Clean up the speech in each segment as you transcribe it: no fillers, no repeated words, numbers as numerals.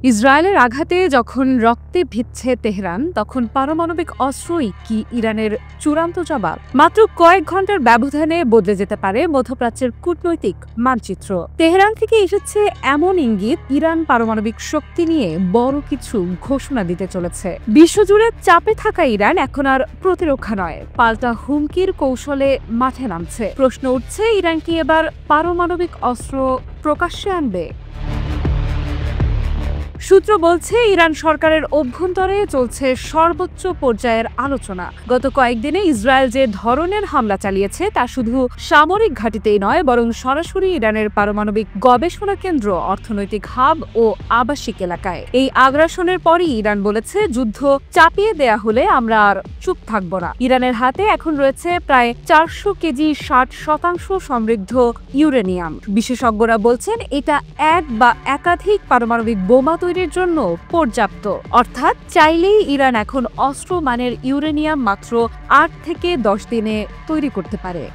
ইসরায়েলের আঘাতে যখন রক্তে ভিজছে তেহরান, তখন পারমাণবিক অস্ত্রই কি ইরানের চূড়ান্ত জবাব? মাত্র কয়েক ঘন্টার ব্যবধানে বদলে যেতে পারে মধ্যপ্রাচ্যের কূটনৈতিক মানচিত্র। তেহরান থেকে এসেছে এমন ইঙ্গিত, ইরান পারমাণবিক শক্তি নিয়ে বড় কিছু ঘোষণা দিতে চলেছে। বিশ্বজুড়ে চাপে থাকা ইরান এখন আর প্রতিরক্ষা নয়, পাল্টা হুমকির কৌশলে মাঠে নামছে। প্রশ্ন উঠছে, ইরান কি এবার পারমাণবিক অস্ত্র প্রকাশ্যে আনবে? সূত্র বলছে, ইরান সরকারের অভ্যন্তরে চলছে সর্বোচ্চ পর্যায়ের আলোচনা। গত কয়েকদিনে ইসরায়েল যে ধরনের হামলা চালিয়েছে তা শুধু সামরিক ঘাঁটিতেই নয়, বরং সরাসরি ইরানের পারমাণবিক গবেষণা কেন্দ্র, অর্থনৈতিক হাব ও আবাসিক এলাকায়। এই আগ্রাসনের পরই ইরান বলেছে, যুদ্ধ চাপিয়ে দেয়া হলে আমরা আর চুপ থাকব না। ইরানের হাতে এখন রয়েছে প্রায় 400 কেজি 60% সমৃদ্ধ ইউরেনিয়াম। বিশেষজ্ঞরা বলছেন, এটা এক বা একাধিক পারমাণবিক বোমা তৈরির জন্য পর্যাপ্ত। অর্থাৎ চাইলেই ইরান এখন অস্ত্র মানের ইউরেনিয়াম মাত্র 8 থেকে 10 দিনে তৈরি করতে পারে।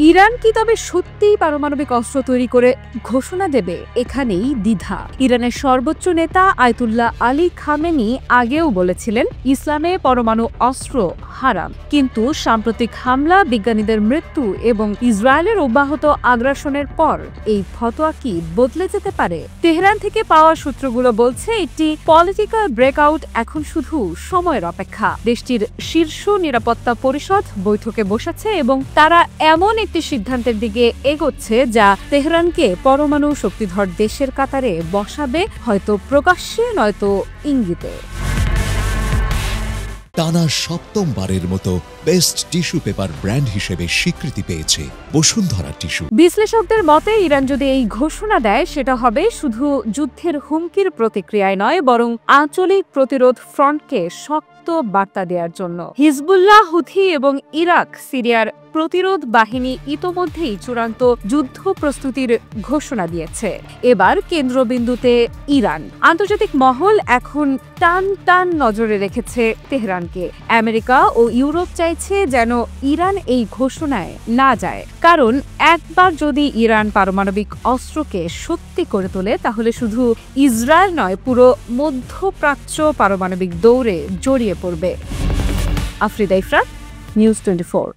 ইরান কি তবে সত্যিই পারমাণবিক অস্ত্র তৈরি করে ঘোষণা দেবে? এখানেই দ্বিধা। ইরানের সর্বোচ্চ নেতা আয়াতুল্লাহ আলী খামেনি আগেও বলেছিলেন, ইসলামে পরমাণু অস্ত্র হারাম। কিন্তু সাম্প্রতিক হামলা, বিজ্ঞানীদের মৃত্যু এবং ইসরায়েলের অব্যাহত আগ্রাসনের পর এই ফতোয়া কি বদলে যেতে পারে? তেহরান থেকে পাওয়া সূত্রগুলো বলছে, একটি পলিটিক্যাল ব্রেকআউট এখন শুধু সময়ের অপেক্ষা। দেশটির শীর্ষ নিরাপত্তা পরিষদ বৈঠকে বসেছে এবং তারা এমন একটি সিদ্ধান্তের দিকে এগোচ্ছে যা তেহরানকে পরমাণু শক্তিধর দেশের কাতারে বসাবে, হয়তো প্রকাশ্যে নয়তো ইঙ্গিতে। টানা সপ্তমবারের মতো বেস্ট টিস্যু পেপার ব্র্যান্ড হিসেবে স্বীকৃতি পেয়েছে বসুন্ধরা টিস্যু। বিশ্লেষকদের মতে, ইরান যদি এই ঘোষণা দেয়, সেটা হবে শুধু যুদ্ধের হুমকির প্রতিক্রিয়ায় নয়, বরং আঞ্চলিক প্রতিরোধ ফ্রন্টকে শক্ত বার্তা দেওয়ার জন্য। হিজবুল্লাহ, হুথি এবং ইরাক সিরিয়ার প্রতিরোধ বাহিনী ইতোমধ্যেই চূড়ান্ত যুদ্ধ প্রস্তুতির ঘোষণা দিয়েছে। এবার কেন্দ্রবিন্দুতে ইরান। আন্তর্জাতিক মহল এখন টান নজরে রেখেছে তেহরানকে। আমেরিকা ও ইউরোপ চাইছে যেন ইরান এই ঘোষণায় না যায়, কারণ একবার যদি ইরান পারমাণবিক অস্ত্রকে সত্যি করে তোলে, তাহলে শুধু ইসরায়েল নয়, পুরো মধ্যপ্রাচ্য পারমাণবিক দৌড়ে জড়িয়ে পড়বে। আফরিদা ইফরাত, নিউজ 24।